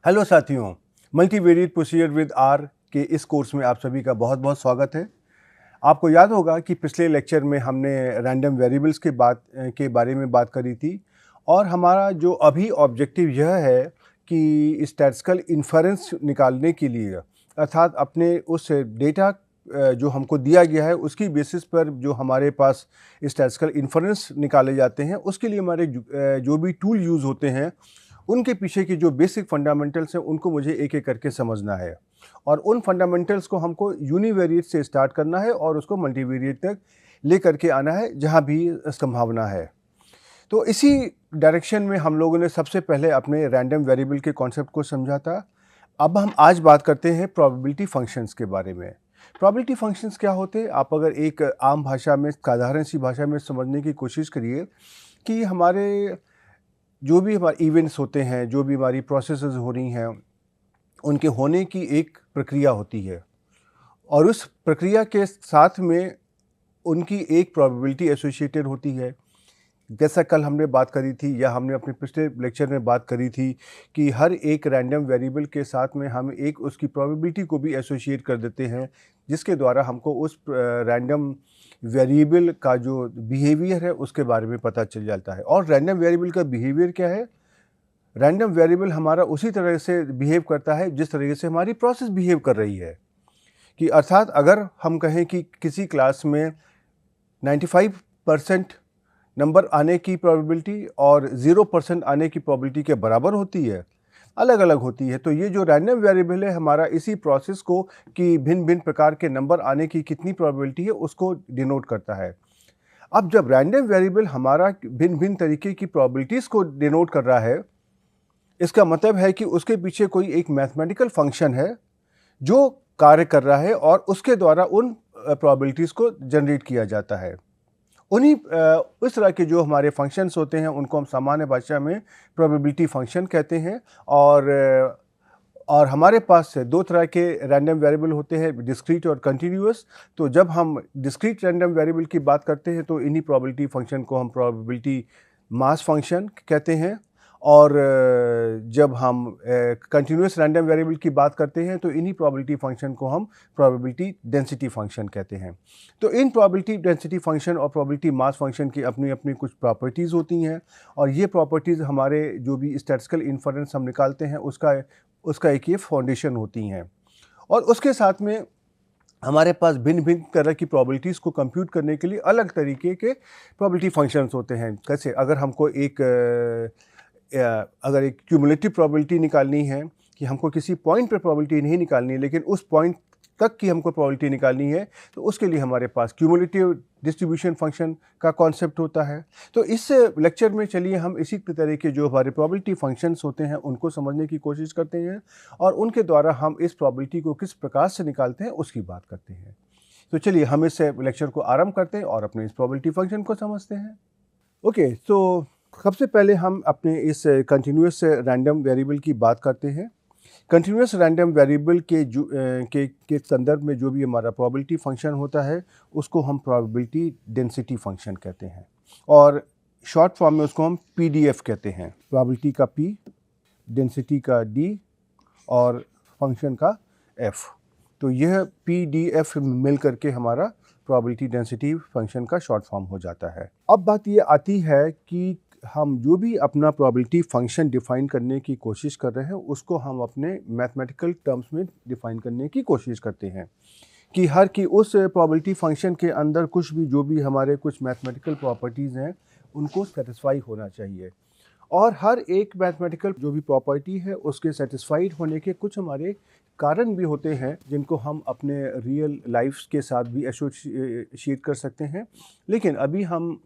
Hello साथियों, multivariate procedure with are के इस कोर्स में आप सभी का बहुत बहुत स्वागत है। आपको याद होगा कि पिछले लेक्चर में हमने रैंडम वेरिएबल्स के बारे में बात करी थी और हमारा जो अभी ऑब्जेक्टिव यह है कि स्टैटिस्टिकल इन्फरेंस निकालने के लिए अर्थात अपने उस डेटा जो हमको दिया गया है उसकी बेसिस पर जो हमारे पास स्टैटिस्टिकल इन्फरेंस निकाले जाते हैं उसके लिए हमारे जो भी टूल यूज़ होते हैं उनके पीछे की जो बेसिक फंडामेंटल्स हैं उनको मुझे एक एक करके समझना है और उन फंडामेंटल्स को हमको यूनिवेरिएट से स्टार्ट करना है और उसको मल्टीवेरिएट तक ले करके आना है जहाँ भी संभावना है। तो इसी डायरेक्शन में हम लोगों ने सबसे पहले अपने रैंडम वेरिएबल के कॉन्सेप्ट को समझा था। अब हम आज बात करते हैं प्रोबेबिलिटी फंक्शंस के बारे में। प्रोबेबिलिटी फंक्शंस क्या होते हैं? आप अगर एक आम भाषा में, साधारण सी भाषा में समझने की कोशिश करिए कि हमारे जो भी हमारे इवेंट्स होते हैं, जो भी हमारी प्रोसेसेस हो रही हैं, उनके होने की एक प्रक्रिया होती है और उस प्रक्रिया के साथ में उनकी एक प्रोबेबिलिटी एसोसिएटेड होती है। जैसा कल हमने बात करी थी या हमने अपने पिछले लेक्चर में बात करी थी कि हर एक रैंडम वेरिएबल के साथ में हम एक उसकी प्रोबेबिलिटी को भी एसोसिएट कर देते हैं, जिसके द्वारा हमको उस रैंडम वेरिएबल का जो बिहेवियर है उसके बारे में पता चल जाता है। और रैंडम वेरिएबल का बिहेवियर क्या है? रैंडम वेरिएबल हमारा उसी तरह से बिहेव करता है जिस तरीके से हमारी प्रोसेस बिहेव कर रही है। कि अर्थात अगर हम कहें कि किसी क्लास में 95% नंबर आने की प्रोबेबिलिटी और 0% आने की प्रोबेबिलिटी के बराबर होती है, अलग अलग होती है, तो ये जो रैंडम वेरिएबल है हमारा इसी प्रोसेस को कि भिन्न भिन्न प्रकार के नंबर आने की कितनी प्रोबेबिलिटी है उसको डिनोट करता है। अब जब रैंडम वेरिएबल हमारा भिन्न भिन्न तरीके की प्रोबेबिलिटीज़ को डिनोट कर रहा है, इसका मतलब है कि उसके पीछे कोई एक मैथमेटिकल फंक्शन है जो कार्य कर रहा है और उसके द्वारा उन प्रोबेबिलिटीज़ को जनरेट किया जाता है। उन्हीं उस तरह के जो हमारे फंक्शंस होते हैं उनको हम सामान्य भाषा में प्रोबेबिलिटी फंक्शन कहते हैं। और हमारे पास दो तरह के रैंडम वेरिएबल होते हैं, डिस्क्रीट और कंटिन्यूअस। तो जब हम डिस्क्रीट रैंडम वेरिएबल की बात करते हैं तो इन्हीं प्रोबेबिलिटी फंक्शन को हम प्रोबेबिलिटी मास फंक्शन कहते हैं और जब हम कंटिन्यूअस रैंडम वेरिएबल की बात करते हैं तो इन्हीं प्रोबेबिलिटी फंक्शन को हम प्रोबेबिलिटी डेंसिटी फंक्शन कहते हैं। तो इन प्रोबेबिलिटी डेंसिटी फंक्शन और प्रोबेबिलिटी मास फंक्शन की अपनी अपनी कुछ प्रॉपर्टीज़ होती हैं और ये प्रॉपर्टीज़ हमारे जो भी स्टैटिस्टिकल इन्फरेंस हम निकालते हैं उसका एक ये फाउंडेशन होती हैं। और उसके साथ में हमारे पास भिन्न भिन्न तरह की प्रोबेबिलिटीज़ को कंप्यूट करने के लिए अलग तरीके के प्रोबेबिलिटी फंक्शंस होते हैं। कैसे? अगर एक क्यूमुलेटिव प्रोबेबिलिटी निकालनी है कि हमको किसी पॉइंट पर प्रोबेबिलिटी नहीं निकालनी है लेकिन उस पॉइंट तक की हमको प्रोबेबिलिटी निकालनी है, तो उसके लिए हमारे पास क्यूमुलेटिव डिस्ट्रीब्यूशन फंक्शन का कॉन्सेप्ट होता है। तो इस लेक्चर में चलिए हम इसी तरह के जो हमारे प्रोबेबिलिटी फंक्शंस होते हैं उनको समझने की कोशिश करते हैं और उनके द्वारा हम इस प्रोबेबिलिटी को किस प्रकार से निकालते हैं उसकी बात करते हैं। तो चलिए हम इस लेक्चर को आरंभ करते हैं और अपने इस प्रोबेबिलिटी फंक्शन को समझते हैं। ओके, तो सबसे पहले हम अपने इस कंटिन्यूअस रैंडम वेरिएबल की बात करते हैं। कंटिन्यूअस रैंडम वेरिएबल के संदर्भ में जो भी हमारा प्रोबेबिलिटी फंक्शन होता है उसको हम प्रोबेबिलिटी डेंसिटी फंक्शन कहते हैं और शॉर्ट फॉर्म में उसको हम पीडीएफ कहते हैं। प्रोबेबिलिटी का पी, डेंसिटी का डी और फंक्शन का एफ। तो यह पीडीएफ मिल करके हमारा प्रोबेबिलिटी डेंसिटी फंक्शन का शॉर्ट फॉर्म हो जाता है। अब बात ये आती है कि हम जो भी अपना प्रोबेबिलिटी फंक्शन डिफाइन करने की कोशिश कर रहे हैं उसको हम अपने मैथमेटिकल टर्म्स में डिफाइन करने की कोशिश करते हैं कि हर की उस प्रोबेबिलिटी फंक्शन के अंदर कुछ भी जो भी हमारे कुछ मैथमेटिकल प्रॉपर्टीज़ हैं उनको सेटिस्फाई होना चाहिए और हर एक मैथमेटिकल जो भी प्रॉपर्टी है उसके सेटिस्फाइड होने के कुछ हमारे कारण भी होते हैं जिनको हम अपने रियल लाइफ के साथ भी एसोसिएट कर सकते हैं। लेकिन अभी हम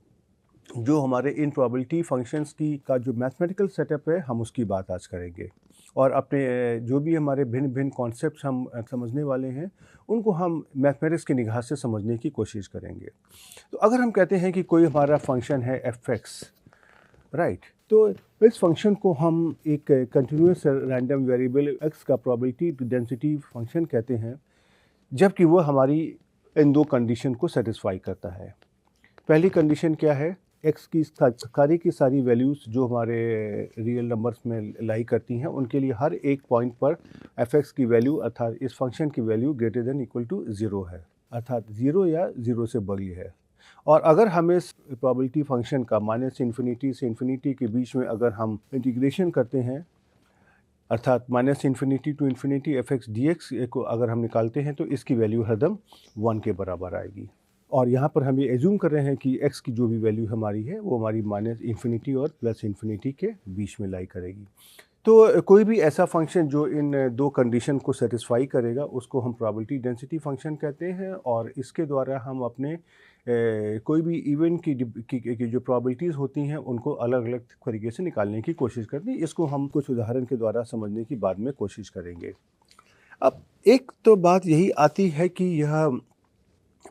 जो हमारे इन प्रोबेबिलिटी फंक्शंस की का जो मैथमेटिकल सेटअप है हम उसकी बात आज करेंगे और अपने जो भी हमारे भिन्न भिन्न कॉन्सेप्ट्स हम समझने वाले हैं उनको हम मैथमेटिक्स की निगाह से समझने की कोशिश करेंगे। तो अगर हम कहते हैं कि कोई हमारा फंक्शन है एफ एक्स, राइट, तो इस फंक्शन को हम एक कंटिन्यूअस रैंडम वेरिएबल एक्स का प्रोबेबिलिटी डेंसिटी फंक्शन कहते हैं जबकि वो हमारी इन दो कंडीशन को सेटिस्फाई करता है। पहली कंडीशन क्या है एक्स की सारी की सारी वैल्यूज़ जो हमारे रियल नंबर्स में लाई करती हैं, उनके लिए हर एक पॉइंट पर एफ एक्स की वैल्यू अर्थात इस फंक्शन की value greater than equal to zero है, अर्थात ज़ीरो या ज़ीरो से बड़ी है। और अगर हम इस प्रोबेबिलिटी फंक्शन का माइनस इन्फिनिटी से इन्फिनिटी के बीच में अगर हम इंटीग्रेशन करते हैं, अर्थात minus infinity to infinity F X D X को अगर हम निकालते हैं तो इसकी वैल्यू हरदम 1 के बराबर आएगी। और यहाँ पर हम ये एज्यूम कर रहे हैं कि x की जो भी वैल्यू हमारी है वो हमारी माइनस इन्फिनिटी और प्लस इन्फिनिटी के बीच में लाई करेगी। तो कोई भी ऐसा फंक्शन जो इन दो कंडीशन को सेटिस्फाई करेगा उसको हम प्रोबेबिलिटी डेंसिटी फंक्शन कहते हैं, और इसके द्वारा हम अपने कोई भी इवेंट की जो प्रोबेबिलिटीज़ होती हैं उनको अलग अलग तरीके से निकालने की कोशिश करते हैं। इसको हम कुछ उदाहरण के द्वारा समझने की बाद में कोशिश करेंगे। अब एक तो बात यही आती है कि यह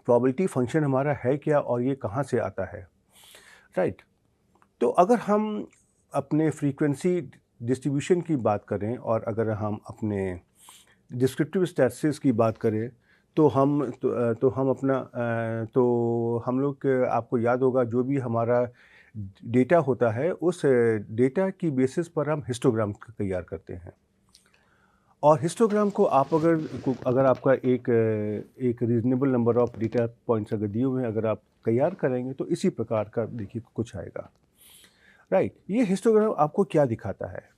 प्रोबेबिलिटी फंक्शन हमारा है क्या और ये कहाँ से आता है, राइट। तो अगर हम अपने फ्रीक्वेंसी डिस्ट्रीब्यूशन की बात करें और अगर हम अपने डिस्क्रिप्टिव स्टैटिस्टिक्स की बात करें तो हम लोग आपको याद होगा जो भी हमारा डेटा होता है उस डेटा की बेसिस पर हम हिस्टोग्राम तैयार करते हैं। और हिस्टोग्राम को आप अगर आपका एक reasonable number of data points अगर दिए हुए हैं, अगर आप तैयार करेंगे तो इसी प्रकार का देखिए कुछ आएगा, राइट। ये हिस्टोग्राम आपको क्या दिखाता है?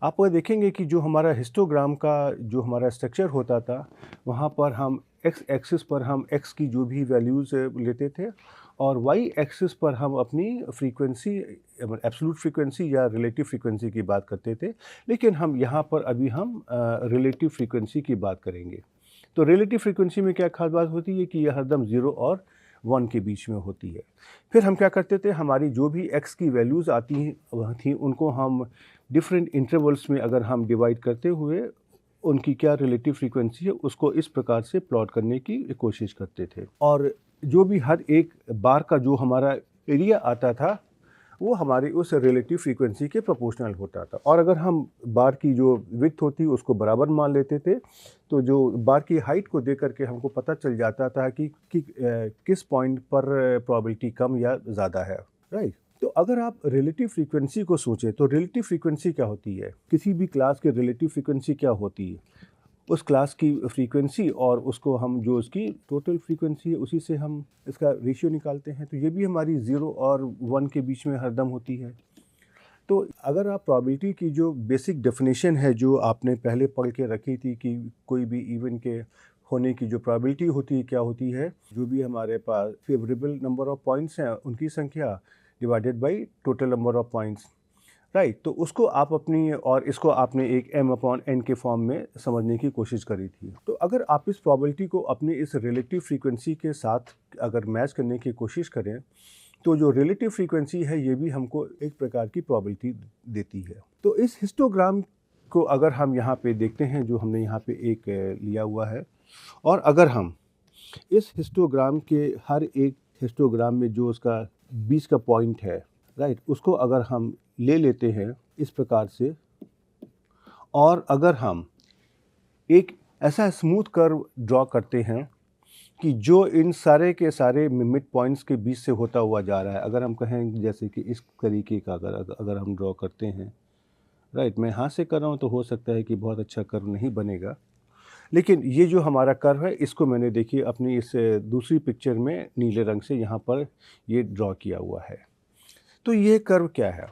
आप देखेंगे कि जो हमारा हिस्टोग्राम का जो हमारा स्ट्रक्चर होता था वहाँ पर हम एक्स एक्सिस पर हम एक्स की जो भी वैल्यूज़ लेते थे और वाई एक्सिस पर हम अपनी फ्रीक्वेंसी एब्सोल्यूट फ्रीक्वेंसी या रिलेटिव फ्रीक्वेंसी की बात करते थे। लेकिन हम यहाँ पर अभी हम रिलेटिव फ्रीक्वेंसी की बात करेंगे। तो रिलेटिव फ्रीक्वेंसी में क्या खास बात होती है कि यह हरदम 0 और 1 के बीच में होती है। फिर हम क्या करते थे, हमारी जो भी एक्स की वैल्यूज़ आती थी उनको हम डिफरेंट इंटरवल्स में अगर हम डिवाइड करते हुए उनकी क्या रिलेटिव फ्रीक्वेंसी है उसको इस प्रकार से प्लॉट करने की कोशिश करते थे। और जो भी हर एक बार का जो हमारा एरिया आता था वो हमारी उस रिलेटिव फ्रीक्वेंसी के प्रोपोर्शनल होता था। और अगर हम बार की जो विड्थ होती उसको बराबर मान लेते थे तो जो बार की हाइट को देख करके हमको पता चल जाता था कि किस पॉइंट पर प्रोबेबिलिटी कम या ज़्यादा है, राइट। तो अगर आप रिलेटिव फ्रीक्वेंसी को सोचें तो रिलेटिव फ्रीक्वेंसी क्या होती है? किसी भी क्लास की रिलेटिव फ्रीक्वेंसी क्या होती है? उस क्लास की फ्रीक्वेंसी और उसको हम जो उसकी टोटल फ्रीक्वेंसी है उसी से हम इसका रेशियो निकालते हैं। तो ये भी हमारी 0 और 1 के बीच में हरदम होती है। तो अगर आप प्रोबेबिलिटी की जो बेसिक डेफिनेशन है जो आपने पहले पढ़ के रखी थी कि कोई भी इवेंट के होने की जो प्रोबेबिलिटी होती है क्या होती है, जो भी हमारे पास फेवरेबल नंबर ऑफ पॉइंट्स हैं उनकी संख्या divided by total number of points, right. तो उसको आप अपनी और इसको आपने एक m/n के फॉर्म में समझने की कोशिश करी थी। तो अगर आप इस प्रोबेबिलिटी को अपनी इस रिलेटिव फ्रीक्वेंसी के साथ अगर मैच करने की कोशिश करें तो जो रिलेटिव फ्रीक्वेंसी है ये भी हमको एक प्रकार की प्रोबेबिलिटी देती है। तो इस हिस्टोग्राम को अगर हम यहाँ पे देखते हैं जो हमने यहाँ पे एक लिया हुआ है, और अगर हम इस हिस्टोग्राम के हर एक हिस्टोग्राम में जो उसका बीच का पॉइंट है, राइट, उसको अगर हम ले लेते हैं इस प्रकार से, और अगर हम एक ऐसा स्मूथ कर्व ड्रॉ करते हैं कि जो इन सारे के सारे मिड पॉइंट्स के बीच से होता हुआ जा रहा है, अगर हम कहें जैसे कि इस तरीके का अगर हम ड्रॉ करते हैं, राइट, मैं हाथ से कर रहा हूँ तो हो सकता है कि बहुत अच्छा कर्व नहीं बनेगा, लेकिन ये जो हमारा कर्व है इसको मैंने देखिए अपनी इस दूसरी पिक्चर में नीले रंग से यहाँ पर ये ड्रॉ किया हुआ है। तो ये कर्व क्या है?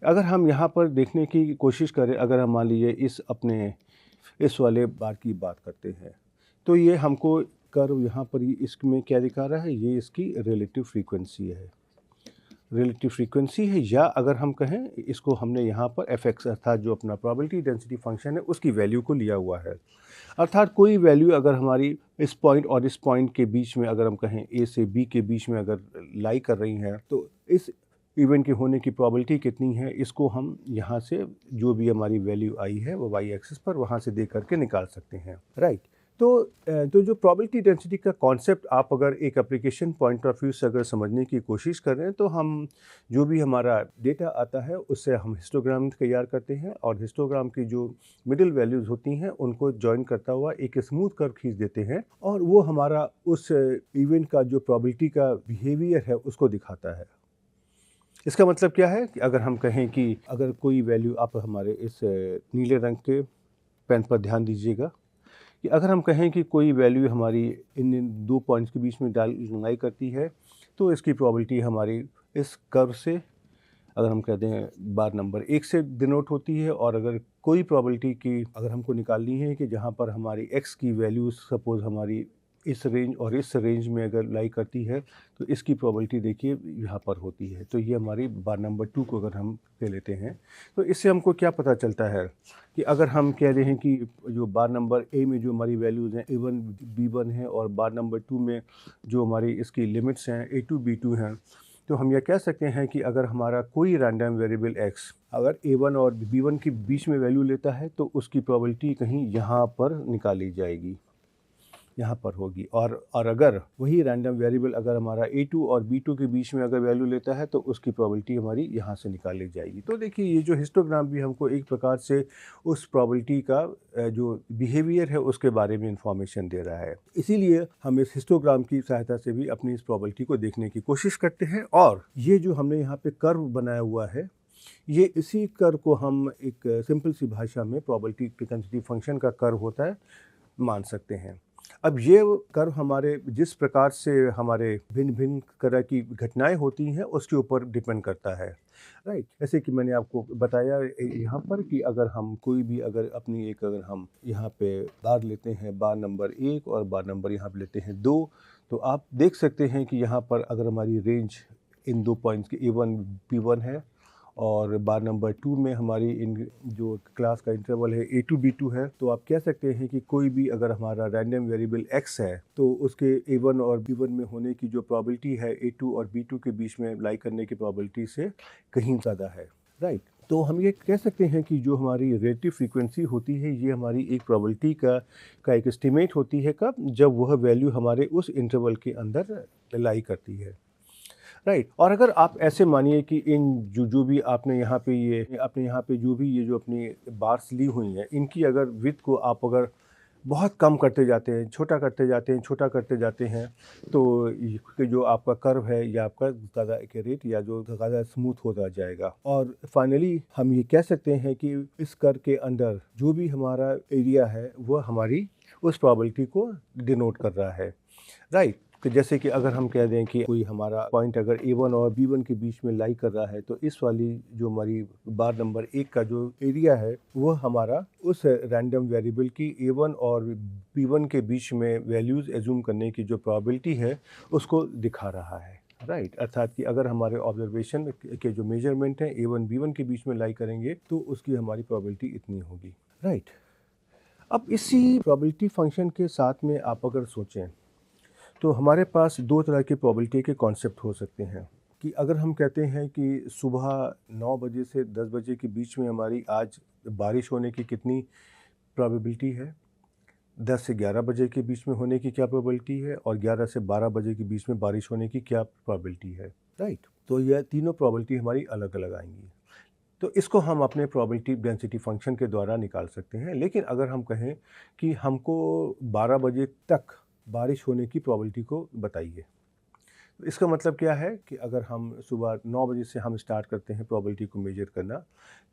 अगर हम यहाँ पर देखने की कोशिश करें, अगर हम मान लीजिए इस वाले बार की बात करते हैं तो ये हमको कर्व यहाँ पर इसमें क्या दिखा रहा है, ये इसकी रिलेटिव फ्रीक्वेंसी है, रिलेटिव फ्रीक्वेंसी है, या अगर हम कहें इसको हमने यहाँ पर एफ एक्स अर्थात जो अपना प्रोबेबिलिटी डेंसिटी फंक्शन है उसकी वैल्यू को लिया हुआ है। अर्थात कोई वैल्यू अगर हमारी इस पॉइंट और इस पॉइंट के बीच में अगर हम कहें ए से बी के बीच में अगर लाई कर रही हैं तो इस इवेंट के होने की प्रोबेबिलिटी कितनी है, इसको हम यहाँ से जो भी हमारी वैल्यू आई है वो वाई एक्सिस पर वहाँ से देख करके निकाल सकते हैं, राइट। तो जो प्रोबेबिलिटी डेंसिटी का कॉन्सेप्ट आप अगर एक एप्लीकेशन पॉइंट ऑफ व्यू से अगर समझने की कोशिश करें तो हम जो भी हमारा डेटा आता है उससे हम हिस्टोग्राम तैयार करते हैं और हिस्टोग्राम की जो मिडिल वैल्यूज़ होती हैं उनको जॉइन करता हुआ एक स्मूथ कर्व खींच देते हैं और वो हमारा उस इवेंट का जो प्रोबेबिलिटी का बिहेवियर है उसको दिखाता है। इसका मतलब क्या है कि अगर हम कहें कि अगर कोई वैल्यू, आप हमारे इस नीले रंग के पेन पर ध्यान दीजिएगा, कि अगर हम कहें कि कोई वैल्यू हमारी इन दो पॉइंट्स के बीच में लाई करती है, तो इसकी प्रोबेबिलिटी हमारी इस कर्व से, अगर हम कहते हैं बार नंबर 1 से डिनोट होती है। और अगर कोई प्रोबेबिलिटी की अगर हमको निकालनी है कि जहाँ पर हमारी x की वैल्यू सपोज़ हमारी इस रेंज और इस रेंज में अगर लाई करती है, तो इसकी प्रोबेबिलिटी देखिए यहाँ पर होती है। तो ये हमारी बार नंबर 2 को अगर हम ले लेते हैं, तो इससे हमको क्या पता चलता है कि अगर हम कह रहे हैं कि जो बार नंबर ए में जो हमारी वैल्यूज़ हैं A1 B1 है, और बार नंबर 2 में जो हमारी इसकी लिमिट्स हैं A2 B2 हैं, तो हम यह कह सकते हैं कि अगर हमारा कोई रैंडम वेरिएबल x अगर A1 और B1 के बीच में वैल्यू लेता है, तो उसकी प्रोबेबिलिटी कहीं यहाँ पर निकाली जाएगी, यहाँ पर होगी। और अगर वही रैंडम वेरिएबल अगर हमारा A2 और B2 के बीच में अगर वैल्यू लेता है, तो उसकी प्रोबेबिलिटी हमारी यहाँ से निकाली जाएगी। तो देखिए, ये जो हिस्टोग्राम भी हमको एक प्रकार से उस प्रोबेबिलिटी का जो बिहेवियर है उसके बारे में इंफॉर्मेशन दे रहा है। इसीलिए हम इस हिस्टोग्राम की सहायता से भी अपनी इस प्रोबेबिलिटी को देखने की कोशिश करते हैं। और ये जो हमने यहाँ पे कर्व बनाया हुआ है, ये इसी कर्व को हम एक सिंपल सी भाषा में प्रोबेबिलिटी प्रोपेंसिटी फंक्शन का कर्व होता है मान सकते हैं। अब ये कर्व हमारे जिस प्रकार से हमारे भिन्न भिन्न तरह की घटनाएं होती हैं उसके ऊपर डिपेंड करता है, राइट। जैसे कि मैंने आपको बताया यहाँ पर कि अगर हम कोई भी अगर अपनी एक अगर हम यहाँ पे बार लेते हैं, बार नंबर 1 और बार नंबर यहाँ पे लेते हैं 2, तो आप देख सकते हैं कि यहाँ पर अगर हमारी रेंज इन दो पॉइंट्स की A1 B1 है, और बार नंबर 2 में हमारी इन जो क्लास का इंटरवल है A2 B2 है, तो आप कह सकते हैं कि कोई भी अगर हमारा रैंडम वेरिएबल x है, तो उसके A1 और B1 में होने की जो प्रोबेबिलिटी है A2 और B2 के बीच में लाई करने की प्रोबेबिलिटी से कहीं ज़्यादा है, राइट। तो हम ये कह सकते हैं कि जो हमारी रिलेटिव फ्रीक्वेंसी होती है, ये हमारी एक प्रोबेबिलिटी का एक एस्टिमेट होती है, कब, जब वह वैल्यू हमारे उस इंटरवल के अंदर लाई करती है, राइट। और अगर आप ऐसे मानिए कि इन जो भी आपने यहाँ पे जो भी ये जो अपनी बार्स ली हुई हैं, इनकी अगर विड्थ को आप अगर बहुत कम करते जाते हैं, छोटा करते जाते हैं, तो ये जो आपका कर्व है ये आपका ज़्यादा एक्यूरेट या जो ज़्यादा स्मूथ होता जाएगा। और फाइनली हम ये कह सकते हैं कि इस कर्व के अंदर जो भी हमारा एरिया है वह हमारी उस प्रोबेबिलिटी को डिनोट कर रहा है, राइट। तो जैसे कि अगर हम कह दें कि कोई हमारा पॉइंट अगर A1 और B1 के बीच में लाई कर रहा है, तो इस वाली जो हमारी बार नंबर 1 का जो एरिया है वह हमारा उस रैंडम वेरिएबल की A1 और B1 के बीच में वैल्यूज़ एज्यूम करने की जो प्रोबेबिलिटी है उसको दिखा रहा है, राइट। अर्थात कि अगर हमारे ऑब्जर्वेशन के जो मेजरमेंट हैं A1 B1 के बीच में लाई करेंगे, तो उसकी हमारी प्रोबेबिलिटी इतनी होगी, राइट। अब इसी प्रोबेबिलिटी फंक्शन के साथ में आप अगर सोचें, तो हमारे पास दो तरह के प्रोबेबिलिटी के कॉन्सेप्ट हो सकते हैं। कि अगर हम कहते हैं कि सुबह 9 बजे से 10 बजे के बीच में हमारी आज बारिश होने की कितनी प्रोबेबिलिटी है, 10 से 11 बजे के बीच में होने की क्या प्रोबेबिलिटी है, और 11 से 12 बजे के बीच में बारिश होने की क्या प्रोबेबिलिटी है, राइट। तो यह तीनों प्रोबेबिलिटी हमारी अलग अलग आएंगी। तो इसको हम अपने प्रोबेबिलिटी डेंसिटी फंक्शन के द्वारा निकाल सकते हैं। लेकिन अगर हम कहें कि हमको 12 बजे तक बारिश होने की प्रोबेबिलिटी को बताइए, तो इसका मतलब क्या है कि अगर हम सुबह 9 बजे से हम स्टार्ट करते हैं प्रोबेबिलिटी को मेजर करना,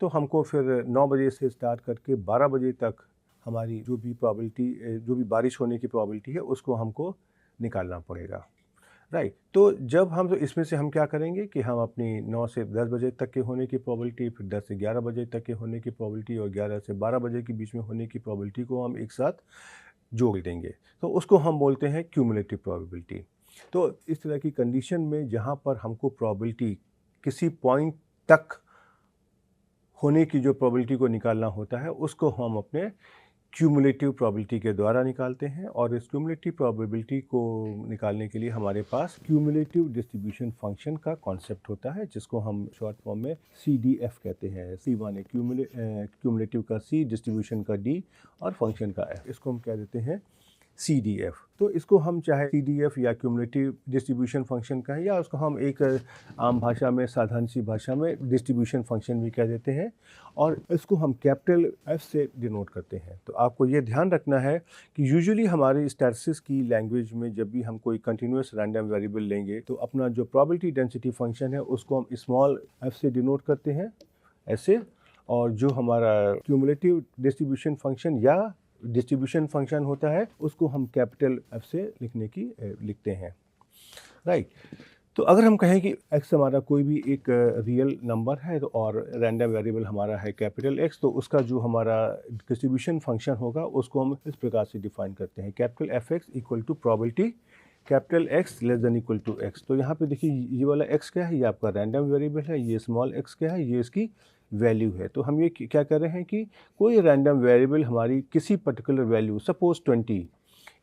तो हमको फिर 9 बजे से स्टार्ट करके 12 बजे तक हमारी जो भी प्रोबेबिलिटी जो भी बारिश होने की प्रोबेबिलिटी है उसको हमको निकालना पड़ेगा, राइट। तो जब हम तो इसमें से हम क्या करेंगे कि हम अपनी 9 से 10 बजे तक के होने की प्रोबेबिलिटी, फिर 10 से 11 बजे तक के होने की प्रोबेबिलिटी और 11 से 12 बजे के बीच में होने की प्रोबेबिलिटी को हम एक साथ जोड़ देंगे, तो उसको हम बोलते हैं क्यूमुलेटिव प्रोबेबिलिटी। तो इस तरह की कंडीशन में जहाँ पर हमको प्रोबेबिलिटी किसी पॉइंट तक होने की जो प्रोबेबिलिटी को निकालना होता है, उसको हम अपने क्यूमुलेटिव प्रोबेबिलिटी के द्वारा निकालते हैं। और इस क्यूमुलेटिव प्रोबेबिलिटी को निकालने के लिए हमारे पास क्यूमुलेटिव डिस्ट्रीब्यूशन फंक्शन का कॉन्सेप्ट होता है, जिसको हम शॉर्ट फॉर्म में CDF कहते हैं। C माने क्यूमुलेटिव का C, डिस्ट्रीब्यूशन का D और फंक्शन का F। इसको हम कह देते हैं CDF। तो इसको हम चाहे CDF या क्यूमुलेटिव डिस्ट्रीब्यूशन फंक्शन कहें, या उसको हम एक आम भाषा में, साधारण सी भाषा में डिस्ट्रीब्यूशन फंक्शन भी कह देते हैं, और इसको हम कैपिटल F से डिनोट करते हैं। तो आपको ये ध्यान रखना है कि यूजुअली हमारी स्टैटिस्टिक्स की लैंग्वेज में जब भी हम कोई कंटिन्यूस रैंडम वेरिएबल लेंगे तो अपना जो प्रोबेबिलिटी डेंसिटी फंक्शन है उसको हम स्मॉल f से डिनोट करते हैं ऐसे, और जो हमारा क्यूमुलेटिव डिस्ट्रीब्यूशन फंक्शन या डिस्ट्रीब्यूशन फंक्शन होता है उसको हम कैपिटल F से लिखते हैं, राइट। तो अगर हम कहें कि x हमारा कोई भी एक रियल नंबर है तो और रैंडम वेरिएबल हमारा है कैपिटल X, तो उसका जो हमारा डिस्ट्रीब्यूशन फंक्शन होगा उसको हम इस प्रकार से डिफाइन करते हैं, capital Fx equal to probability capital X less than equal to x। तो यहाँ पे देखिए ये वाला x क्या है, ये आपका रैंडम वेरिएबल है, ये स्मॉल x क्या है, ये इसकी वैल्यू है। तो हम ये क्या कर रहे हैं कि कोई रैंडम वेरिएबल हमारी किसी पर्टिकुलर वैल्यू, सपोज 20,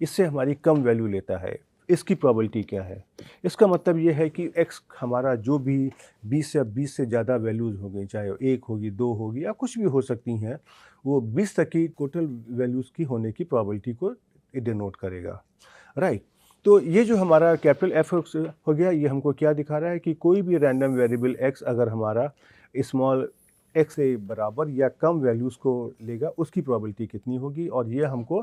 इससे हमारी कम वैल्यू लेता है, इसकी प्रोबेबिलिटी क्या है। इसका मतलब ये है कि x हमारा जो भी 20 से ज़्यादा वैल्यूज़ हो गई, चाहे 1 होगी, 2 होगी या कुछ भी हो सकती हैं, वो 20 तक की टोटल वैल्यूज़ की होने की प्रोबेबिलिटी को डिनोट करेगा, राइट। तो ये जो हमारा कैपिटल F हो गया, ये हमको क्या दिखा रहा है कि कोई भी रैंडम वेरिएबल x अगर हमारा स्मॉल x से बराबर या कम वैल्यूज़ को लेगा उसकी प्रोबेबिलिटी कितनी होगी, और ये हमको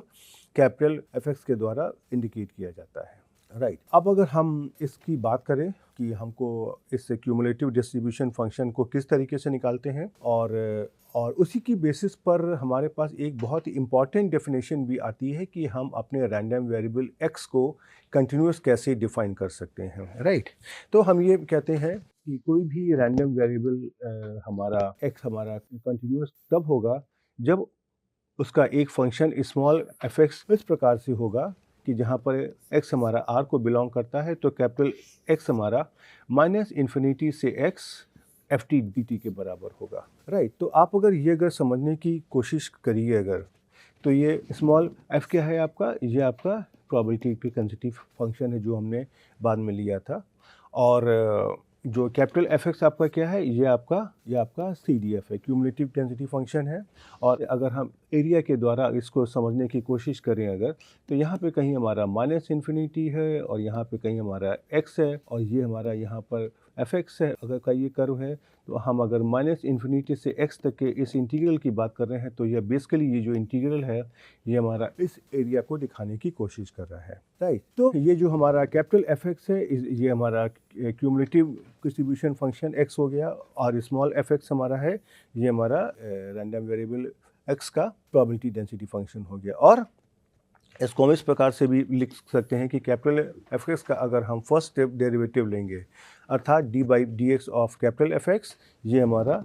कैपिटल Fx के द्वारा इंडिकेट किया जाता है, राइट। अब अगर हम इसकी बात करें कि हमको इस क्यूमुलेटिव डिस्ट्रीब्यूशन फंक्शन को किस तरीके से निकालते हैं, और उसी की बेसिस पर हमारे पास एक बहुत ही इम्पॉर्टेंट डेफिनेशन भी आती है कि हम अपने रैंडम वेरिएबल x को कंटिन्यूस कैसे डिफाइन कर सकते हैं, राइट। तो हम ये कहते हैं कि कोई भी रैंडम वेरिएबल हमारा x हमारा कंटिन्यूस तब होगा जब उसका एक फंक्शन स्मॉल fx इस प्रकार से होगा कि जहाँ पर x हमारा r को बिलोंग करता है, तो कैपिटल x हमारा -∞ से x ft dt के बराबर होगा, राइट। तो आप अगर समझने की कोशिश करिए अगर, तो ये स्मॉल f क्या है आपका, ये आपका प्रोबेबिलिटी फ्रीक्वेंसी फंक्शन है जो हमने बाद में लिया था, और जो कैपिटल Fx आपका क्या है, ये आपका CDF है, क्यूमुलेटिव डेंसिटी फंक्शन है। और अगर हम एरिया के द्वारा इसको समझने की कोशिश करें अगर, तो यहाँ पे कहीं हमारा -∞ है और यहाँ पे कहीं हमारा x है, और ये हमारा यहाँ पर Fx है अगर का ये कर्व है। तो हम अगर -∞ से x तक के इस इंटीग्रल की बात कर रहे हैं, तो यह बेसिकली ये जो इंटीग्रल है ये हमारा इस एरिया को दिखाने की कोशिश कर रहा है, राइट। तो ये जो हमारा कैपिटल Fx है, ये हमारा क्यूमुलेटिव डिस्ट्रीब्यूशन फंक्शन x हो गया, और स्मॉल fx हमारा है, ये हमारा रैंडम वेरिएबल x का प्रोबेबिलिटी डेंसिटी फंक्शन हो गया। और इसको हम इस प्रकार से भी लिख सकते हैं कि कैपिटल Fx का अगर हम फर्स्ट स्टेप डेरिवेटिव लेंगे, अर्थात d/dx ऑफ कैपिटल Fx, ये हमारा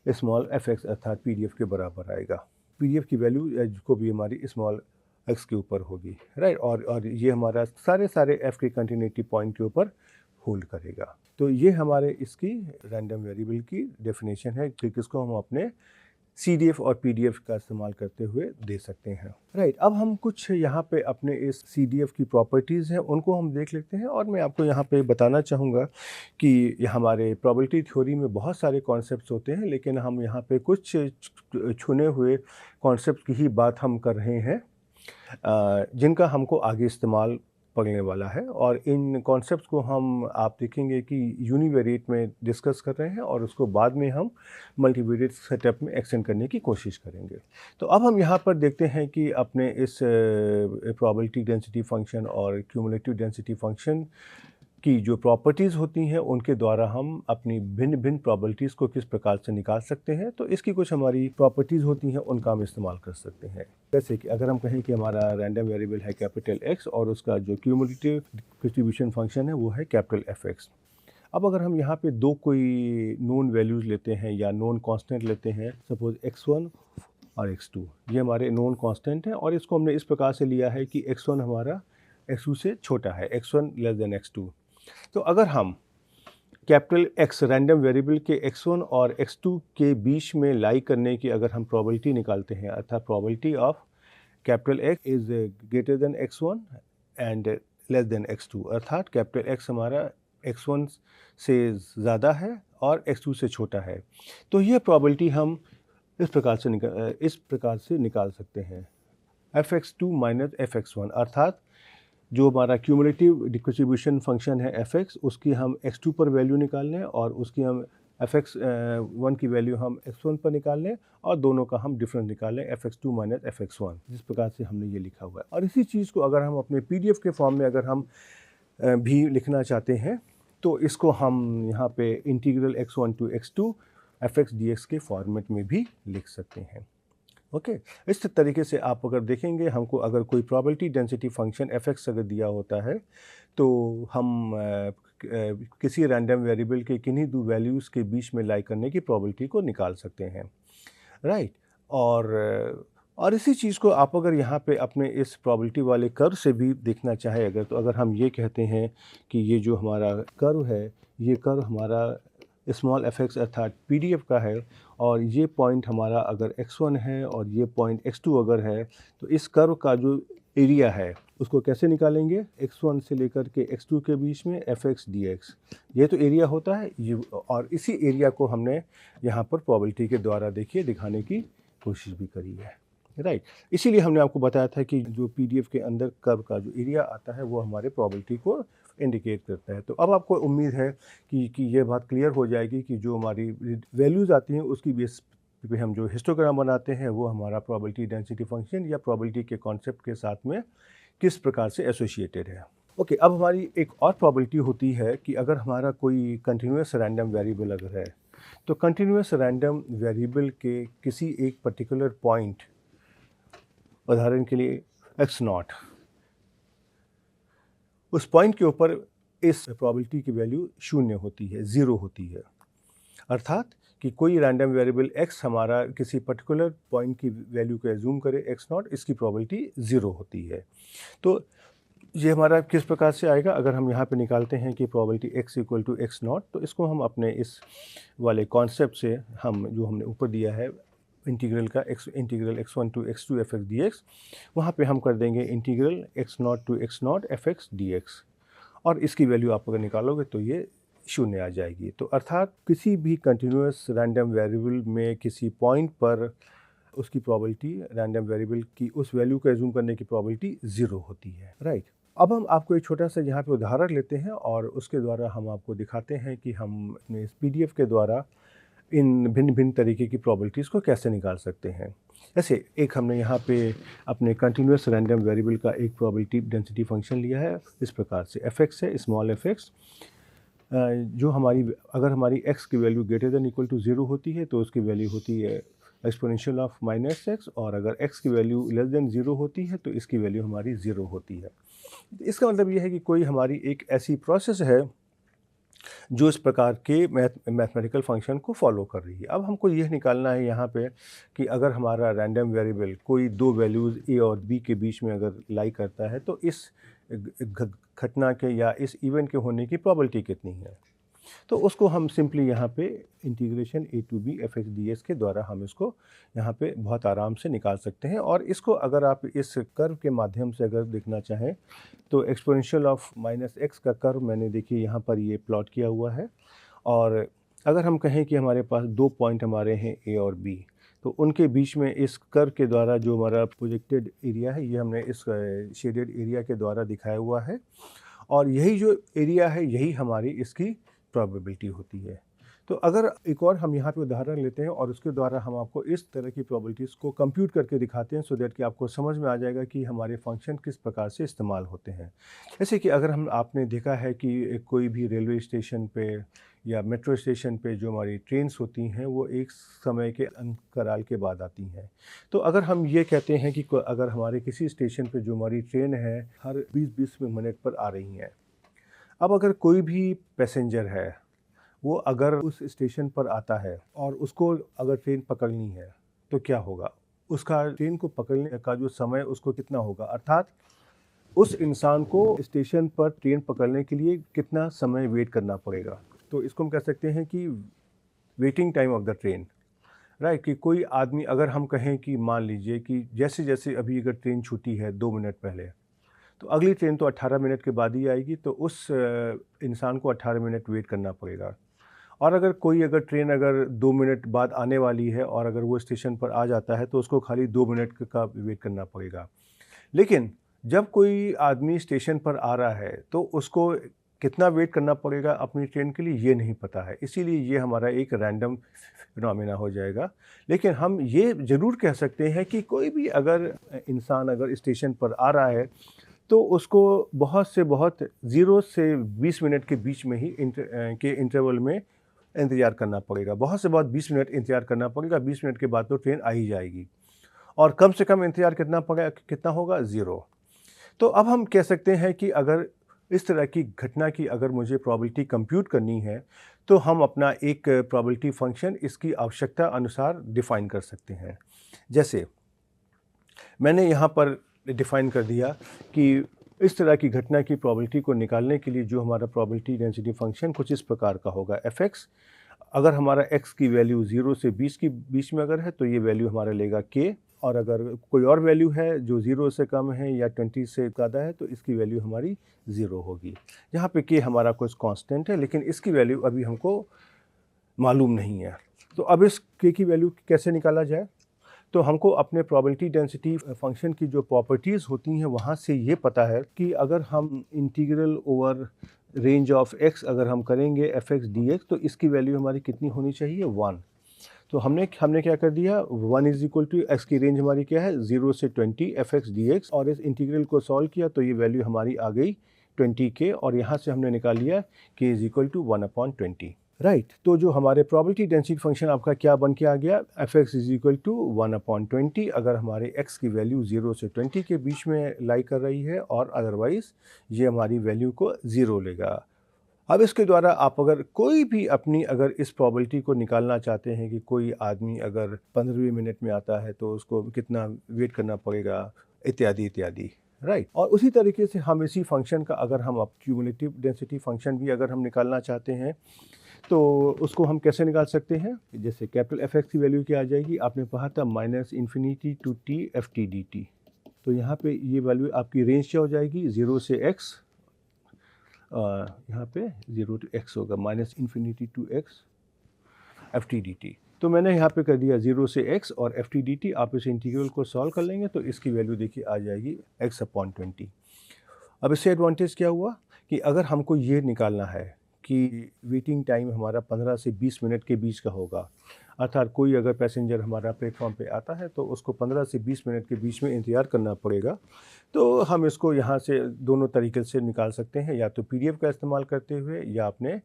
स्मॉल fx अर्थात PDF के बराबर आएगा। PDF की वैल्यू को भी हमारी स्मॉल x के ऊपर होगी, राइट। और ये हमारा सारे f के कंटिन्यूटी पॉइंट के ऊपर होल्ड करेगा। तो ये हमारे इसकी रैंडम वेरिएबल की डेफिनेशन है कि किसको हम अपने CDF और PDF का इस्तेमाल करते हुए दे सकते हैं, राइट। अब हम कुछ यहाँ पे अपने इस CDF की प्रॉपर्टीज़ हैं उनको हम देख लेते हैं, और मैं आपको यहाँ पे बताना चाहूँगा कि हमारे प्रोबेबिलिटी थ्योरी में बहुत सारे कॉन्सेप्ट्स होते हैं, लेकिन हम यहाँ पे कुछ चुने हुए कॉन्सेप्ट की ही बात हम कर रहे हैं जिनका हमको आगे इस्तेमाल पड़ने वाला है। और इन कॉन्सेप्ट्स को हम आप देखेंगे कि यूनिवेरिएट में डिस्कस कर रहे हैं, और उसको बाद में हम मल्टीवेरिएट सेटअप में एक्सटेंड करने की कोशिश करेंगे। तो अब हम यहाँ पर देखते हैं कि अपने इस प्रोबेबिलिटी डेंसिटी फंक्शन और क्यूमुलेटिव डेंसिटी फंक्शन की जो प्रॉपर्टीज़ होती हैं उनके द्वारा हम अपनी भिन्न भिन्न प्रॉपर्टीज़ को किस प्रकार से निकाल सकते हैं। तो इसकी कुछ हमारी प्रॉपर्टीज़ होती हैं, उनका हम इस्तेमाल कर सकते हैं। जैसे कि अगर हम कहें कि हमारा रैंडम वेरिएबल है कैपिटल X और उसका जो क्यूमुलेटिव डिस्ट्रीब्यूशन फंक्शन है वो है कैपिटल Fx। अब अगर हम यहाँ पे दो कोई नोन वैल्यूज़ लेते हैं या नोन कांस्टेंट लेते हैं, सपोज x1 और x2, ये हमारे नोन कांस्टेंट हैं, और इसको हमने इस प्रकार से लिया है कि x1 हमारा x2 से छोटा है, x1 लेस देन x2। तो अगर हम कैपिटल X रैंडम वेरिएबल के x1 और x2 के बीच में लाई करने की अगर हम प्रोबेबिलिटी निकालते हैं, अर्थात probability of capital X is greater than x1 and less than x2, अर्थात कैपिटल X हमारा x1 से ज़्यादा है और x2 से छोटा है, तो यह प्रोबेबिलिटी हम इस प्रकार से निकाल सकते हैं। fx2 माइनस fx1, अर्थात जो हमारा क्यूमुलेटिव डिस्ट्रीब्यूशन फंक्शन है fx, उसकी हम x2 पर वैल्यू निकाल लें और उसकी हम fx1 की वैल्यू हम x1 पर निकाल लें और दोनों का हम डिफरेंस निकाल लें fx2 माइनस fx1, जिस प्रकार से हमने ये लिखा हुआ है। और इसी चीज़ को अगर हम अपने PDF के फॉर्म में अगर हम भी लिखना चाहते हैं तो इसको हम यहाँ पे integral x1 to x2 fx dx के फॉर्मेट में भी लिख सकते हैं। ओके, इस तरीके से आप अगर देखेंगे, हमको अगर कोई प्रोबेबिलिटी डेंसिटी फंक्शन fx अगर दिया होता है तो हम किसी रैंडम वेरिएबल के किन्हीं दो वैल्यूज़ के बीच में लाई करने की प्रोबेबिलिटी को निकाल सकते हैं, राइट। और इसी चीज़ को आप अगर यहाँ पे अपने इस प्रोबेबिलिटी वाले कर्व से भी देखना चाहे अगर, तो अगर हम ये कहते हैं कि ये जो हमारा कर्व है, ये कर्व हमारा स्मॉल fx अर्थात PDF का है और ये पॉइंट हमारा अगर x1 है और ये पॉइंट x2 अगर है, तो इस कर्व का जो एरिया है उसको कैसे निकालेंगे, x1 से लेकर के x2 के बीच में fx dx, ये तो एरिया होता है ये। और इसी एरिया को हमने यहाँ पर प्रोबेबिलिटी के द्वारा देखिए दिखाने की कोशिश भी करी है, राइट। इसीलिए हमने आपको बताया था कि जो PDF के अंदर कर्व का जो एरिया आता है वो हमारे प्रोबेबिलिटी को इंडिकेट करता है। तो अब आपको उम्मीद है कि ये बात क्लियर हो जाएगी कि जो हमारी वैल्यूज़ आती हैं उसकी बेस पे हम जो हिस्टोग्राम बनाते हैं वो हमारा प्रोबेबिलिटी डेंसिटी फंक्शन या प्रोबेबिलिटी के कॉन्सेप्ट के साथ में किस प्रकार से एसोसिएटेड है। ओके, अब हमारी एक और प्रोबेबिलिटी होती है कि अगर हमारा कोई कंटिन्यूस रैंडम वेरिएबल अगर है, तो कंटिन्यूस रैंडम वेरिएबल के किसी एक पर्टिकुलर पॉइंट, उदाहरण के लिए x0, उस पॉइंट के ऊपर इस प्रोबेबिलिटी की वैल्यू 0 होती है, 0 होती है। अर्थात कि कोई रैंडम वेरिएबल x हमारा किसी पर्टिकुलर पॉइंट की वैल्यू को एज्यूम करे x0, इसकी प्रोबेबिलिटी 0 होती है। तो ये हमारा किस प्रकार से आएगा, अगर हम यहाँ पे निकालते हैं कि probability x equal to x0, तो इसको हम अपने इस वाले कॉन्सेप्ट से हम जो हमने ऊपर दिया है इंटीग्रल का integral x1 to x2 fx dx, वहाँ पे हम कर देंगे integral x0 to x0 fx dx और इसकी वैल्यू आप अगर निकालोगे तो ये 0 आ जाएगी। तो अर्थात किसी भी कंटिन्यूस रैंडम वेरिएबल में किसी पॉइंट पर उसकी प्रोबेबिलिटी, रैंडम वेरिएबल की उस वैल्यू को एज्यूम करने की प्रोबेबिलिटी 0 होती है, राइट। अब हम आपको एक छोटा सा यहाँ पे उदाहरण लेते हैं और उसके द्वारा हम आपको दिखाते हैं कि हम अपने इस PDF के द्वारा इन भिन्न भिन्न तरीके की प्रोबेबिलिटीज़ को कैसे निकाल सकते हैं। जैसे एक हमने यहाँ पे अपने कंटिन्यूस रैंडम वेरिएबल का एक प्रोबेबिलिटी डेंसिटी फंक्शन लिया है इस प्रकार से, fx है, स्मॉल fx, जो हमारी अगर हमारी x की value greater than equal to 0 होती है तो उसकी वैल्यू होती है एक्सपोनेंशियल ऑफ -x, और अगर x की वैल्यू लेस देन 0 होती है तो इसकी वैल्यू हमारी 0 होती है। इसका मतलब ये है कि कोई हमारी एक ऐसी प्रोसेस है जो इस प्रकार के मैथमेटिकल फंक्शन को फॉलो कर रही है। अब हमको यह निकालना है यहाँ पे कि अगर हमारा रैंडम वेरिएबल कोई दो वैल्यूज़ a और b के बीच में अगर लाई करता है तो इस घटना के या इस इवेंट के होने की प्रोबेबिलिटी कितनी है। तो उसको हम सिंपली यहाँ पे integration a to b fx ds के द्वारा हम इसको यहाँ पे बहुत आराम से निकाल सकते हैं। और इसको अगर आप इस कर्व के माध्यम से अगर देखना चाहें तो एक्सपोनेंशियल ऑफ -x का कर्व मैंने देखिए यहाँ पर ये प्लॉट किया हुआ है। और अगर हम कहें कि हमारे पास दो पॉइंट हमारे हैं a और b, तो उनके बीच में इस कर्व के द्वारा जो हमारा प्रोजेक्टेड एरिया है ये हमने इस शेडेड एरिया के द्वारा दिखाया हुआ है और यही जो एरिया है यही हमारी इसकी प्रोबेबिलिटी होती है। तो अगर एक और हम यहाँ पे उदाहरण लेते हैं और उसके द्वारा हम आपको इस तरह की प्रोबेबिलिटीज़ को कंप्यूट करके दिखाते हैं सो दैट कि आपको समझ में आ जाएगा कि हमारे फंक्शन किस प्रकार से इस्तेमाल होते हैं। जैसे कि अगर आपने देखा है कि कोई भी रेलवे स्टेशन पे या मेट्रो स्टेशन पे जो हमारी ट्रेन्स होती हैं वो एक समय के अंतराल के बाद आती हैं। तो अगर हम ये कहते हैं कि अगर हमारे किसी स्टेशन पे जो हमारी ट्रेन है हर 20-20 मिनट पर आ रही हैं, अब अगर कोई भी पैसेंजर है वो अगर उस स्टेशन पर आता है और उसको अगर ट्रेन पकड़नी है तो क्या होगा, उसका ट्रेन को पकड़ने का जो समय उसको कितना होगा, अर्थात उस इंसान को स्टेशन पर ट्रेन पकड़ने के लिए कितना समय वेट करना पड़ेगा। तो इसको हम कह सकते हैं कि waiting time of the train, right. कि कोई आदमी अगर हम कहें कि मान लीजिए कि जैसे जैसे अभी अगर ट्रेन छूटी है 2 मिनट पहले तो अगली ट्रेन तो 18 मिनट के बाद ही आएगी, तो उस इंसान को 18 मिनट वेट करना पड़ेगा। और अगर ट्रेन अगर 2 मिनट बाद आने वाली है और अगर वो स्टेशन पर आ जाता है तो उसको खाली 2 मिनट का वेट करना पड़ेगा। लेकिन जब कोई आदमी स्टेशन पर आ रहा है तो उसको कितना वेट करना पड़ेगा अपनी ट्रेन के लिए ये नहीं पता है, इसीलिए ये हमारा एक रैंडम फिनोमेना हो जाएगा। लेकिन हम ये ज़रूर कह सकते हैं कि कोई भी अगर इंसान अगर स्टेशन पर आ रहा है तो उसको बहुत से बहुत 0 से 20 मिनट के बीच में ही के इंटरवल में इंतज़ार करना पड़ेगा। बहुत से बहुत 20 मिनट इंतज़ार करना पड़ेगा, 20 मिनट के बाद तो ट्रेन आ ही जाएगी। और कम से कम इंतज़ार कितना होगा? 0। तो अब हम कह सकते हैं कि अगर इस तरह की घटना की अगर मुझे प्रोबेबिलिटी कंप्यूट करनी है तो हम अपना एक प्रोबेबिलिटी फ़ंक्शन इसकी आवश्यकता अनुसार डिफ़ाइन कर सकते हैं। जैसे मैंने यहाँ पर डिफ़ाइन कर दिया कि इस तरह की घटना की प्रोबेबिलिटी को निकालने के लिए जो हमारा प्रोबेबिलिटी डेंसिटी फ़ंक्शन कुछ इस प्रकार का होगा। fx अगर हमारा x की वैल्यू 0 से 20 के बीच में अगर है तो ये वैल्यू हमारा लेगा k, और अगर कोई और वैल्यू है जो 0 से कम है या 20 से ज़्यादा है तो इसकी वैल्यू हमारी 0 होगी। यहाँ पे k हमारा कुछ कांस्टेंट है लेकिन इसकी वैल्यू अभी हमको मालूम नहीं है। तो अब इस k की वैल्यू कैसे निकाला जाए? तो हमको अपने प्रोबेबिलिटी डेंसिटी फंक्शन की जो प्रॉपर्टीज़ होती हैं वहाँ से ये पता है कि अगर हम integral over range of x अगर हम करेंगे fx dx तो इसकी वैल्यू हमारी कितनी होनी चाहिए? 1। तो हमने क्या कर दिया? 1 इज इक्वल टू x की रेंज हमारी क्या है? 0 से 20 fx dx, और इस इंटीग्रल को सॉल्व किया तो ये वैल्यू हमारी आ गई 20k, और यहाँ से हमने निकाल लिया k is equal to 1/20। Right, तो जो हमारे प्रोबेबिलिटी डेंसिटी फंक्शन आपका क्या बन के आ गया? fx इज इक्वल टू 1/20 अगर हमारे x की वैल्यू 0 से 20 के बीच में लाई कर रही है, और अदरवाइज़ ये हमारी वैल्यू को 0 लेगा। अब इसके द्वारा आप अगर कोई भी अपनी अगर इस प्रोबेबिलिटी को निकालना चाहते हैं कि कोई आदमी अगर 15वें मिनट में आता है तो उसको कितना वेट करना पड़ेगा, इत्यादि इत्यादि। राइट, और उसी तरीके से हम इसी फंक्शन का अगर हम अब क्यूमुलेटिव डेंसिटी फंक्शन भी अगर हम निकालना चाहते हैं तो उसको हम कैसे निकाल सकते हैं? जैसे कैपिटल एफ एक्स की वैल्यू क्या आ जाएगी? आपने पढ़ा था -infinity to T F T D T. तो यहाँ पे ये वैल्यू आपकी रेंज क्या हो जाएगी? 0 से x, यहाँ पे 0 to x होगा, -infinity to x F T D T. तो मैंने यहाँ पे कर दिया 0 से x और एफ टी डी टी। आप इस इंटीग्रल को सॉल्व कर लेंगे तो इसकी वैल्यू देखिए आ जाएगी x/20। अब इससे एडवांटेज क्या हुआ कि अगर हमको ये निकालना है कि वेटिंग टाइम हमारा 15 से 20 मिनट के बीच का होगा, अर्थात कोई अगर पैसेंजर हमारा प्लेटफॉर्म पे आता है तो उसको 15 से 20 मिनट के बीच में इंतज़ार करना पड़ेगा, तो हम इसको यहाँ से दोनों तरीके से निकाल सकते हैं, या तो पीडीएफ का इस्तेमाल करते हुए या अपने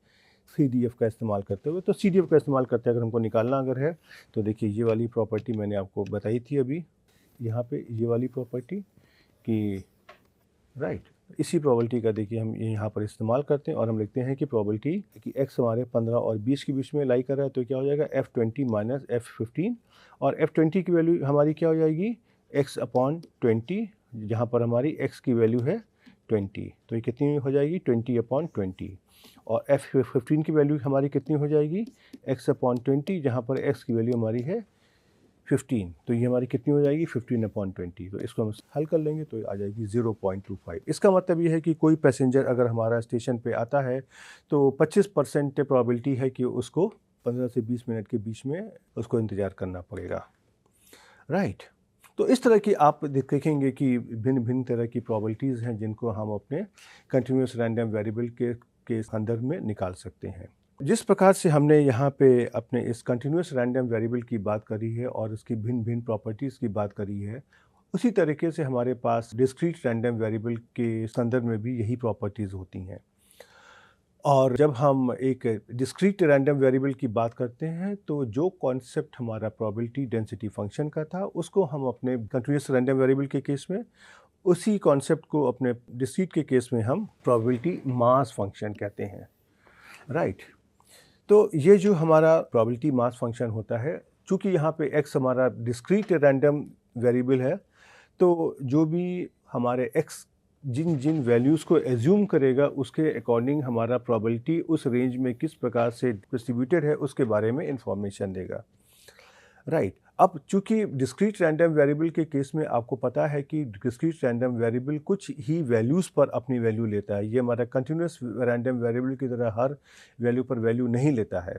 सीडीएफ का इस्तेमाल करते हुए। तो सीडीएफ का इस्तेमाल करते अगर हमको निकालना अगर है तो देखिए ये वाली प्रॉपर्टी मैंने आपको बताई थी अभी, यहाँ पे ये वाली प्रॉपर्टी कि राइट, इसी प्रोबेबिलिटी का देखिए हम यहाँ पर इस्तेमाल करते हैं और हम लिखते हैं कि प्रोबेबिलिटी कि x हमारे 15 और 20 के बीच में लाई कर रहा है तो क्या हो जाएगा? f20 माइनस f15, और f20 की वैल्यू हमारी क्या हो जाएगी? x/20, जहाँ पर हमारी x की वैल्यू है 20, तो ये कितनी हो जाएगी? 20/20। और f15 की वैल्यू हमारी कितनी हो जाएगी? x/20, जहाँ पर x की वैल्यू हमारी है 15, तो ये हमारी कितनी हो जाएगी? 15/20। तो इसको हम हल कर लेंगे तो आ जाएगी 0.25। इसका मतलब ये है कि कोई पैसेंजर अगर हमारा स्टेशन पे आता है तो 25% प्रोबेबिलिटी है कि उसको 15 से 20 मिनट के बीच में उसको इंतज़ार करना पड़ेगा। राइट, तो इस तरह की आप देखेंगे कि भिन्न भिन्न तरह की प्रोबेबिलिटीज़ हैं जिनको हम अपने कंटिन्यूस रैंडम वेरिएबल के संदर्भ में निकाल सकते हैं। जिस प्रकार से हमने यहाँ पे अपने इस कंटिन्यूस रैंडम वेरिएबल की बात करी है और इसकी भिन्न भिन्न प्रॉपर्टीज़ की बात करी है, उसी तरीके से हमारे पास डिस्क्रीट रैंडम वेरिएबल के संदर्भ में भी यही प्रॉपर्टीज़ होती हैं। और जब हम एक डिस्क्रीट रैंडम वेरिएबल की बात करते हैं तो जो कॉन्सेप्ट हमारा प्रोबेबिलिटी डेंसिटी फंक्शन का था उसको हम अपने कंटिन्यूस रैंडम वेरिएबल के केस में, उसी कॉन्सेप्ट को अपने डिस्क्रीट के केस में हम प्रोबेबिलिटी मास फंक्शन कहते हैं। राइट, तो ये जो हमारा प्रोबेबिलिटी मास फंक्शन होता है, चूँकि यहाँ पे x हमारा डिस्क्रीट रैंडम वेरिएबल है, तो जो भी हमारे x जिन जिन वैल्यूज़ को एज्यूम करेगा उसके अकॉर्डिंग हमारा प्रोबेबिलिटी उस रेंज में किस प्रकार से डिस्ट्रीब्यूटेड है उसके बारे में इंफॉर्मेशन देगा। राइट, अब चूंकि डिस्क्रीट रैंडम वेरिएबल के केस में आपको पता है कि डिस्क्रीट रैंडम वेरिएबल कुछ ही वैल्यूज़ पर अपनी वैल्यू लेता है, ये हमारा कंटिन्यूस रैंडम वेरिएबल की तरह हर वैल्यू पर वैल्यू नहीं लेता है,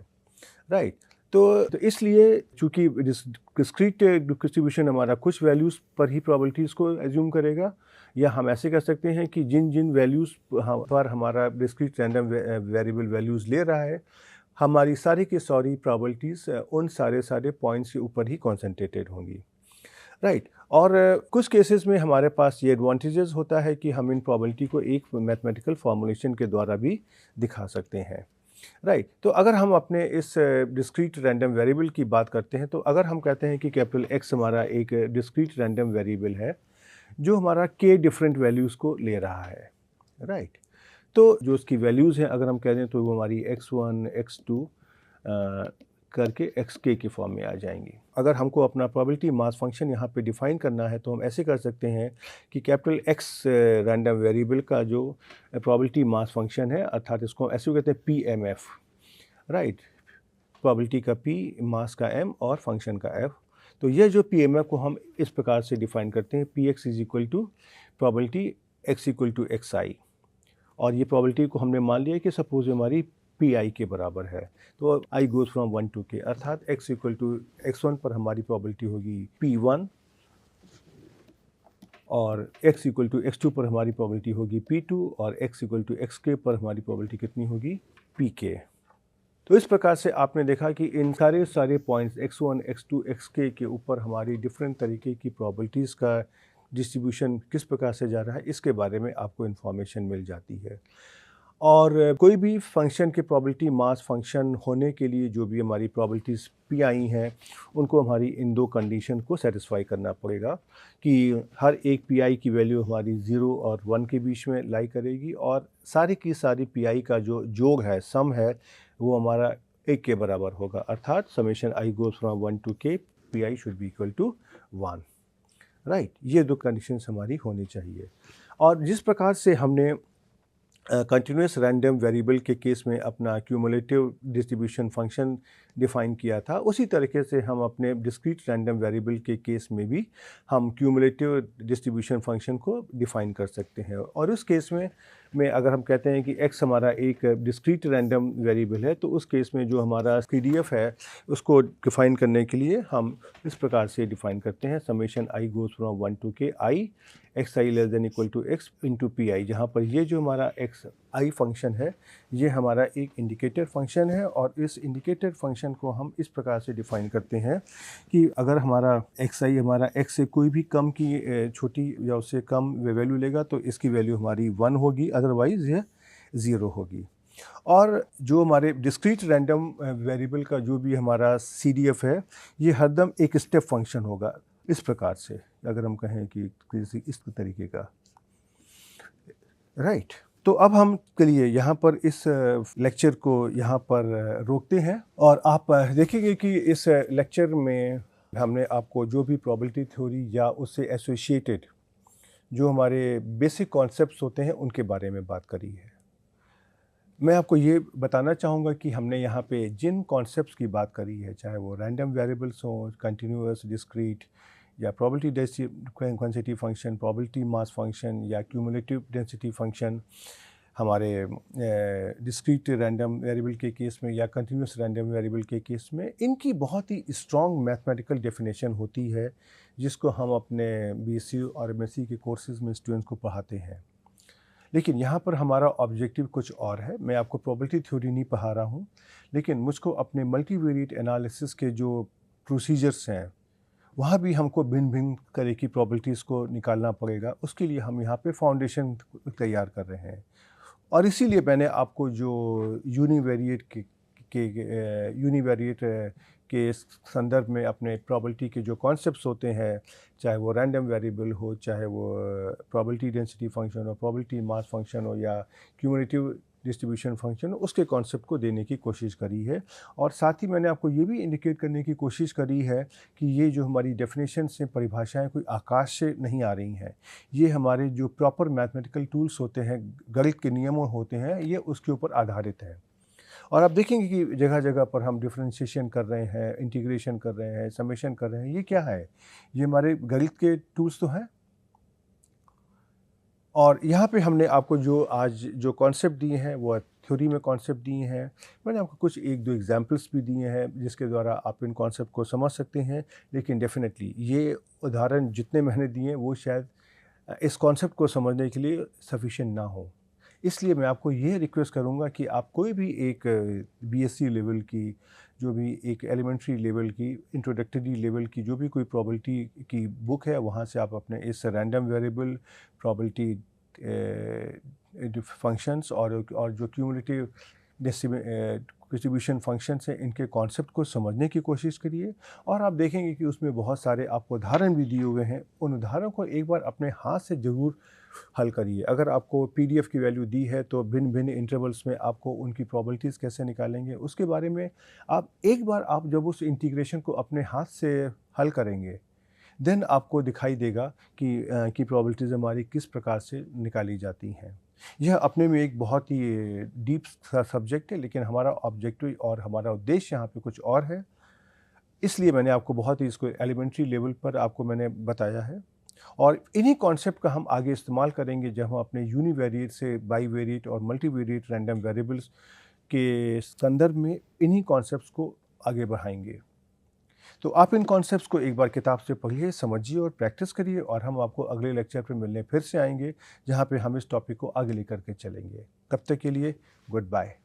राइट। तो इसलिए चूंकि डिस्क्रीट डिस्ट्रीब्यूशन हमारा कुछ वैल्यूज़ पर ही प्रोबेबिलिटीज़ को एज्यूम करेगा, या हम ऐसे कर सकते हैं कि जिन जिन वैल्यूज़ पर हमारा डिस्क्रीट रैंडम वेरिएबल वैल्यूज़ ले रहा है, हमारी सारी की सारी प्रोबेबिलिटीज़ उन सारे पॉइंट्स के ऊपर ही कॉन्सेंट्रेटेड होंगी, राइट। और कुछ केसेस में हमारे पास ये एडवांटेजेस होता है कि हम इन प्रोबेबिलिटी को एक मैथमेटिकल फॉर्मूलेशन के द्वारा भी दिखा सकते हैं, राइट। तो अगर हम अपने इस डिस्क्रीट रैंडम वेरिएबल की बात करते हैं, तो अगर हम कहते हैं कि कैपिटल एक्स हमारा एक डिस्क्रीट रैंडम वेरिएबल है जो हमारा के डिफरेंट वैल्यूज़ को ले रहा है, राइट। तो जो उसकी वैल्यूज़ हैं अगर हम कह दें तो वो हमारी x1 x2 करके xk के फॉर्म में आ जाएंगी। अगर हमको अपना प्रोबेबिलिटी मास फंक्शन यहाँ पे डिफ़ाइन करना है तो हम ऐसे कर सकते हैं कि कैपिटल x रैंडम वेरिएबल का जो प्रोबेबिलिटी मास फंक्शन है, अर्थात इसको ऐसे कहते हैं PMF, राइट। प्रोबेबिलिटी का p, मास का m और फंक्शन का f। तो ये जो PMF को हम इस प्रकार से डिफ़ाइन करते हैं, Px is equal to probability x equal to xi, और ये प्रोबेबिलिटी को हमने मान लिया कि सपोज हमारी PI के बराबर है, तो I goes from 1 to k, अर्थात x इक्वल टू x1 पर हमारी प्रोबेबिलिटी होगी P1 और x इक्वल टू x2 पर हमारी प्रोबेबिलिटी होगी P2 और x इक्वल टू xk पर हमारी प्रोबेबिलिटी कितनी होगी, Pk। तो इस प्रकार से आपने देखा कि इन सारे पॉइंट्स x1 x2 xk के ऊपर हमारी डिफरेंट तरीके की प्रोबेबिलिटीज़ का डिस्ट्रीब्यूशन किस प्रकार से जा रहा है, इसके बारे में आपको इन्फॉर्मेशन मिल जाती है। और कोई भी फंक्शन के प्रोबेबिलिटी मास फंक्शन होने के लिए जो भी हमारी प्रोबेबिलिटीज़ PI हैं, उनको हमारी इन दो कंडीशन को सेटिस्फाई करना पड़ेगा कि हर एक PI की वैल्यू हमारी 0 और 1 के बीच में लाई करेगी, और सारी की सारी PI का जो जोग है, सम है, वो हमारा 1 के बराबर होगा, अर्थात summation I goes from 1 to k, PI should be equal to 1, right. ये दो कंडीशंस हमारी होनी चाहिए। और जिस प्रकार से हमने कंटिन्यूस रैंडम वेरिएबल के केस में अपना क्यूमुलेटिव डिस्ट्रीब्यूशन फंक्शन डिफ़ाइन किया था, उसी तरीके से हम अपने डिस्क्रीट रैंडम वेरिएबल के केस में भी हम क्यूमुलेटिव डिस्ट्रीब्यूशन फंक्शन को डिफ़ाइन कर सकते हैं। और उस केस में अगर हम कहते हैं कि x हमारा एक डिस्क्रीट रैंडम वेरिएबल है, तो उस केस में जो हमारा CDF है उसको डिफ़ाइन करने के लिए हम इस प्रकार से डिफ़ाइन करते हैं, summation I goes from 1 to k I xi less than equal to x into PI, जहाँ पर ये जो हमारा xi फंक्शन है ये हमारा एक इंडिकेटर फंक्शन है, और इस इंडिकेटर फंक्शन को हम इस प्रकार से डिफ़ाइन करते हैं कि अगर हमारा xi हमारा x से कोई भी कम की छोटी या उससे कम वैल्यू लेगा तो इसकी वैल्यू हमारी 1 होगी, अदरवाइज़ यह 0 होगी। और जो हमारे डिस्क्रीट रैंडम वेरिएबल का जो भी हमारा CDF है, ये हरदम एक स्टेप फंक्शन होगा, इस प्रकार से अगर हम कहें कि किसी इस तरीके का, राइट। तो अब हम चलिए यहाँ पर इस लेक्चर को यहाँ पर रोकते हैं, और आप देखेंगे कि इस लेक्चर में हमने आपको जो भी प्रोबेबिलिटी थ्योरी या उससे एसोसिएटेड जो हमारे बेसिक कॉन्सेप्ट्स होते हैं उनके बारे में बात करी है। मैं आपको ये बताना चाहूँगा कि हमने यहाँ पे जिन कॉन्सेप्ट्स की बात करी है, चाहे वो रैंडम वेरिएबल्स हों, कंटिन्यूअस, डिस्क्रीट, या probability density function, probability mass function, या क्यूमुलेटिव डेंसिटी फंक्शन, हमारे डिस्क्रीट रैंडम वेरिएबल के केस में या कंटिन्यूअस रैंडम वेरिएबल के केस में, इनकी बहुत ही स्ट्रॉन्ग मैथमेटिकल डेफिनेशन होती है जिसको हम अपने BSc और MSc के कोर्सेज़ में स्टूडेंट्स को पढ़ाते हैं। लेकिन यहाँ पर हमारा ऑब्जेक्टिव कुछ और है। मैं आपको प्रोबेबिलिटी थ्योरी नहीं पढ़ा रहा हूँ, लेकिन मुझको अपने मल्टीवेरिएट एनालिसिस के जो प्रोसीजर्स हैं वहाँ भी हमको भिन्न भिन्न तरह की प्रोबेबिलिटीज़ को निकालना पड़ेगा। उसके लिए हम यहाँ पे फाउंडेशन तैयार कर रहे हैं, और इसीलिए मैंने आपको जो यूनिवेरिएट के संदर्भ में अपने प्रोबेबिलिटी के जो कॉन्सेप्ट्स होते हैं, चाहे वो रैंडम वेरिएबल हो, चाहे वो प्रोबेबिलिटी डेंसिटी फंक्शन हो, प्रोबेबिलिटी मास फंक्शन हो, या क्यूमुलेटिव डिस्ट्रीब्यूशन फंक्शन, उसके कॉन्सेप्ट को देने की कोशिश करी है। और साथ ही मैंने आपको ये भी इंडिकेट करने की कोशिश करी है कि ये जो हमारी डेफिनेशन से परिभाषाएं कोई आकाश से नहीं आ रही हैं, ये हमारे जो प्रॉपर मैथमेटिकल टूल्स होते हैं, गणित के नियमों होते हैं, ये उसके ऊपर आधारित है। और आप देखेंगे कि जगह जगह पर हम डिफरेंशिएशन कर रहे हैं, इंटीग्रेशन कर रहे हैं, समेशन कर रहे हैं। ये क्या है? ये हमारे गणित के टूल्स तो हैं। और यहाँ पे हमने आपको जो आज जो कॉन्सेप्ट दिए हैं वो थ्योरी में कॉन्सेप्ट दिए हैं। मैंने आपको कुछ 1-2 एग्जांपल्स भी दिए हैं जिसके द्वारा आप इन कॉन्सेप्ट को समझ सकते हैं। लेकिन डेफ़िनेटली ये उदाहरण जितने मैंने दिए वो शायद इस कॉन्सेप्ट को समझने के लिए सफिशिएंट ना हो। इसलिए मैं आपको ये रिक्वेस्ट करूँगा कि आप कोई भी एक बीएससी लेवल की, जो भी एक एलिमेंट्री लेवल की, इंट्रोडक्टरी लेवल की जो भी कोई प्रोबेबिलिटी की बुक है, वहाँ से आप अपने इस रैंडम वेरिएबल प्रोबेबिलिटी फंक्शंस और जो क्यूमुलेटिव डिस्ट्रीब्यूशन फंक्शंस हैं, इनके कॉन्सेप्ट को समझने की कोशिश करिए। और आप देखेंगे कि उसमें बहुत सारे आपको उदाहरण भी दिए हुए हैं। उन उदाहरणों को एक बार अपने हाथ से ज़रूर हल करिए। अगर आपको पीडीएफ की वैल्यू दी है तो भिन्न-भिन्न इंटरवल्स में आपको उनकी प्रोबेबिलिटीज़ कैसे निकालेंगे, उसके बारे में आप एक बार आप जब उस इंटीग्रेशन को अपने हाथ से हल करेंगे, देन आपको दिखाई देगा कि प्रोबेबिलिटीज़ हमारी किस प्रकार से निकाली जाती हैं। यह अपने में एक बहुत ही डीप सा सब्जेक्ट है, लेकिन हमारा ऑब्जेक्टिव और हमारा उद्देश्य यहाँ पे कुछ और है। इसलिए मैंने आपको बहुत ही इसको एलिमेंट्री लेवल पर आपको मैंने बताया है। और इन्हीं कॉन्सेप्ट का हम आगे इस्तेमाल करेंगे जब हम अपने यूनिवेरिएट से बाईवेरिएट और मल्टीवेरिएट रैंडम वेरिएबल्स के संदर्भ में इन्हीं कॉन्सेप्ट्स को आगे बढ़ाएंगे। तो आप इन कॉन्सेप्ट्स को एक बार किताब से पढ़िए, समझिए और प्रैक्टिस करिए, और हम आपको अगले लेक्चर पे मिलने फिर से आएंगे जहाँ पे हम इस टॉपिक को आगे लेकर के चलेंगे। तब तक के लिए गुड बाय।